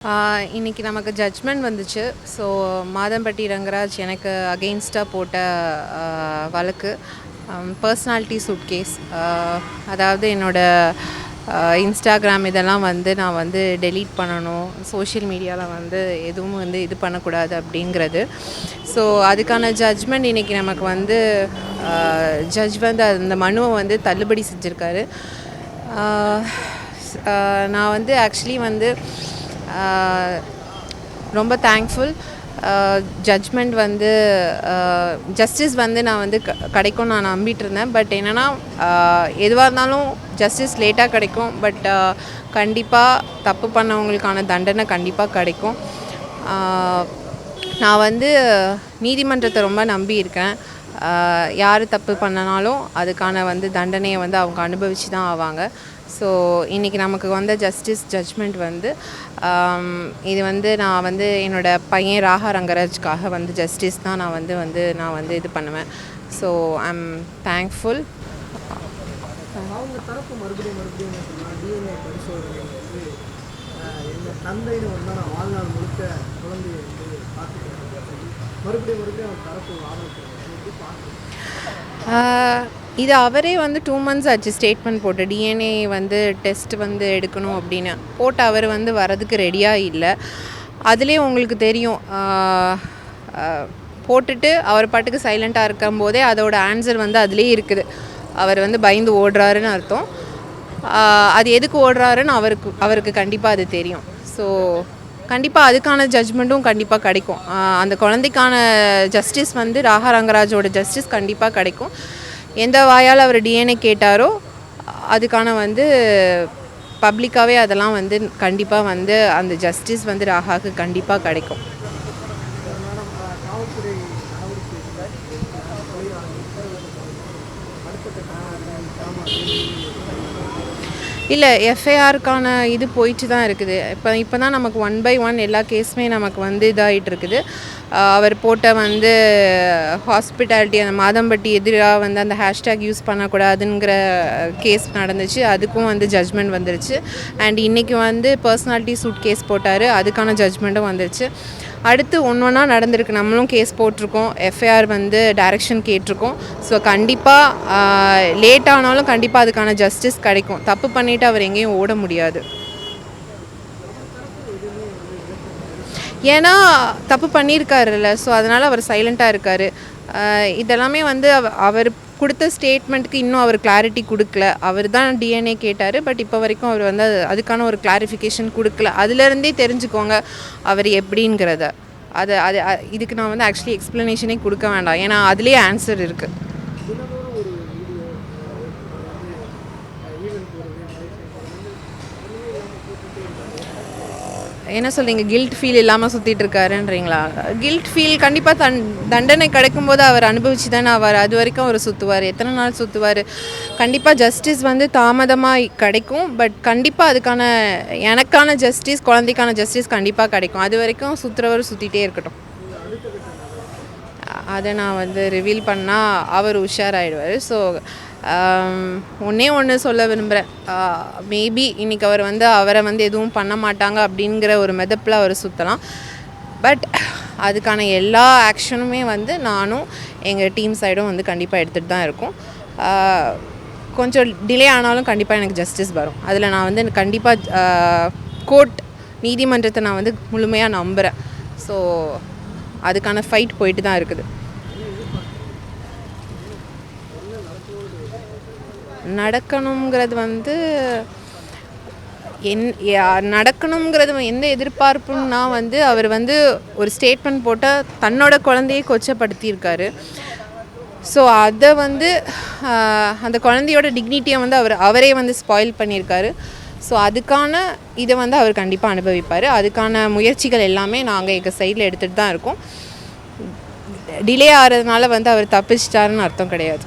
இன்னைக்கு நமக்கு ஜட்ஜ்மெண்ட் வந்துச்சு. ஸோ மாதம்பட்டி ரங்கராஜ் எனக்கு அகெயின்ஸ்டாக போட்ட வழக்கு பர்சனாலிட்டி சூட்கேஸ். அதாவது என்னோடய இன்ஸ்டாகிராம் இதெல்லாம் வந்து நான் வந்து டெலீட் பண்ணணும், சோஷியல் மீடியாவில் வந்து எதுவும் வந்து இது பண்ணக்கூடாது அப்படிங்கிறது. ஸோ அதுக்கான ஜட்ஜ்மெண்ட் இன்றைக்கி நமக்கு வந்து ஜட்ஜ் வந்து அந்த மனுவை வந்து தள்ளுபடி செஞ்சுருக்காரு. நான் வந்து ஆக்சுவலி வந்து ரொம்ப தேங்க்ஃபுல். ஜட்ஜ்மெண்ட் வந்து ஜஸ்டிஸ் வந்து நான் வந்து கிடைக்கும் நான் நம்பிட்டு இருந்தேன். பட் என்னென்னா எதுவாக இருந்தாலும் ஜஸ்டிஸ் லேட்டாக கிடைக்கும். பட் கண்டிப்பாக தப்பு பண்ணவங்களுக்கான தண்டனை கண்டிப்பாக கிடைக்கும். நான் வந்து நீதிமன்றத்தை ரொம்ப நம்பியிருக்கேன். யார் தப்பு பண்ணனாலும் அதுக்கான வந்து தண்டனையை வந்து அவங்க அனுபவித்து தான் ஆவாங்க. ஸோ இன்றைக்கி நமக்கு வந்த ஜட்ஜ்மெண்ட் வந்து இது வந்து நான் வந்து என்னோடய பையன் ராகா ரங்கராஜ்காக வந்து ஜஸ்டிஸ் தான் நான் வந்து இது பண்ணுவேன். So I am thankful. அவங்க தரப்பு மறுபடியும் டிஎன்ஏ பரிசோதனை வந்து எங்கள் தந்தைன்னு வந்து நான் வாழ்நாள் முழுக்க குழந்தைய வந்து பார்த்துக்கிறேன் மறுபடியும் அவங்க தரப்பு ஆதரவு இது அவரே வந்து 2 months ஆச்சு ஸ்டேட்மெண்ட் போட்டு டிஎன்ஏ வந்து டெஸ்ட் வந்து எடுக்கணும் அப்படின்னு போட்டு அவர் வந்து வரதுக்கு ரெடியாக இல்லை. அதுலேயே உங்களுக்கு தெரியும், போட்டுட்டு அவர் பாட்டுக்கு சைலண்ட்டாக இருக்கும்போதே அதோட ஆன்சர் வந்து அதுலேயே இருக்குது. அவர் வந்து பயந்து ஓடுறாருன்னு அர்த்தம். அது எதுக்கு ஓடுறாருன்னு அவருக்கு கண்டிப்பாக அது தெரியும். ஸோ கண்டிப்பாக அதுக்கான ஜட்ஜ்மெண்ட்டும் கண்டிப்பாக கிடைக்கும். அந்த குழந்தைக்கான ஜஸ்டிஸ் வந்து ராகா ரங்கராஜோட ஜஸ்டிஸ் கண்டிப்பாக கிடைக்கும். எந்த வாயால் அவர் டிஎன்ஏ கேட்டாரோ அதுக்கான வந்து பப்ளிக்காகவே அதெல்லாம் வந்து கண்டிப்பாக வந்து அந்த ஜஸ்டிஸ் வந்து ராகாவுக்கு கண்டிப்பாக கிடைக்கும். இல்லை, எஃப்ஐஆருக்கான இது போயிட்டு தான் இருக்குது. இப்போ தான் நமக்கு 1 by 1 எல்லா கேஸுமே நமக்கு வந்து இதாகிட்டு இருக்குது. அவர் போட்ட வந்து ஹாஸ்பிட்டாலிட்டி அந்த மாதம்பட்டி எதிராக வந்து அந்த ஹேஷ்டேக் யூஸ் பண்ணக்கூடாதுங்கிற கேஸ் நடந்துச்சு. அதுக்கும் வந்து ஜட்ஜ்மெண்ட் வந்துருச்சு. அண்ட் இன்றைக்கி வந்து பர்சனாலிட்டி சூட் கேஸ் போட்டார், அதுக்கான ஜட்ஜ்மெண்ட்டும் வந்துருச்சு. அடுத்து ஒன்றா நடந்திருக்கு. நம்மளும் கேஸ் போட்டிருக்கோம், எஃப்ஐஆர் வந்து டைரக்ஷன் கேட்டிருக்கோம். ஸோ கண்டிப்பாக லேட் ஆனாலும் கண்டிப்பாக அதுக்கான ஜஸ்டிஸ் கிடைக்கும். தப்பு பண்ணிவிட்டு அவர் எங்கேயும் ஓட முடியாது. ஏன்னா தப்பு பண்ணியிருக்காருல்ல, ஸோ அதனால் அவர் சைலண்ட்டாக இருக்கார். இதெல்லாமே வந்து அவர் கொடுத்த ஸ்டேட்மெண்ட்டுக்கு இன்னும் அவர் கிளாரிட்டி கொடுக்கல. அவர் தான் டிஎன்ஏ கேட்டார், பட் இப்போ வரைக்கும் அவர் வந்து அதுக்கான ஒரு கிளாரிஃபிகேஷன் கொடுக்கல. அதுலேருந்தே தெரிஞ்சுக்கோங்க அவர் எப்படிங்கிறத. இதுக்கு நான் வந்து ஆக்சுவலி எக்ஸ்ப்ளனேஷனே கொடுக்க வேண்டாம், ஏன்னா அதுலேயே ஆன்சர் இருக்குது. என்ன சொல்கிறீங்க, கில்ட் ஃபீல் இல்லாமல் சுற்றிட்டு இருக்காருன்றீங்களா? கில்ட் ஃபீல் கண்டிப்பாக தண்டனை கிடைக்கும்போது அவர் அனுபவிச்சு தானே ஆவார். அது வரைக்கும் அவர் சுற்றுவார். எத்தனை நாள் சுற்றுவார்? கண்டிப்பாக ஜஸ்டிஸ் வந்து தாமதமாக கிடைக்கும். பட் கண்டிப்பாக அதுக்கான எனக்கான ஜஸ்டிஸ், குழந்தைக்கான ஜஸ்டிஸ் கண்டிப்பாக கிடைக்கும். அது வரைக்கும் சுற்றுறவர் சுற்றிட்டே இருக்கட்டும். அதை நான் வந்து ரிவீல் பண்ணால் அவர் உஷாராயிடுவார். ஸோ ஒன்று சொல்ல விரும்புகிறேன். மேபி இன்றைக்கி அவர் வந்து அவரை வந்து எதுவும் பண்ண மாட்டாங்க அப்படிங்கிற ஒரு மெதப்பில் அவர் சுற்றலாம். பட் அதுக்கான எல்லா ஆக்ஷனுமே வந்து நானும் எங்கள் டீம் சைடும் வந்து கண்டிப்பாக எடுத்துகிட்டு தான் இருக்கோம். கொஞ்சம் டிலே ஆனாலும் கண்டிப்பாக எனக்கு ஜஸ்டிஸ் வரும். அதில் நான் வந்து கண்டிப்பாக கோர்ட் நீதிமன்றத்தை நான் வந்து முழுமையாக நம்புகிறேன். ஸோ அதுக்கான ஃபைட் போயிட்டு தான் இருக்குது. நடக்கணுங்கிறது வந்து நடக்கணுங்கிறது எந்த எதிர்பார்ப்புன்னா வந்து அவர் வந்து ஒரு ஸ்டேட்மெண்ட் போட்டால் தன்னோட குழந்தையை கொச்சப்படுத்தியிருக்காரு. ஸோ அதை வந்து அந்த குழந்தையோட டிக்னிட்டியை வந்து அவரே வந்து ஸ்பாயில் பண்ணியிருக்காரு. ஸோ அதுக்கான இதை வந்து அவர் கண்டிப்பாக அனுபவிப்பார். அதுக்கான முயற்சிகள் எல்லாமே நாங்கள் எங்கள் சைடில் எடுத்துகிட்டு தான் இருக்கோம். டிலே ஆகிறதுனால வந்து அவர் தப்பிச்சிட்டாருன்னு அர்த்தம் கிடையாது.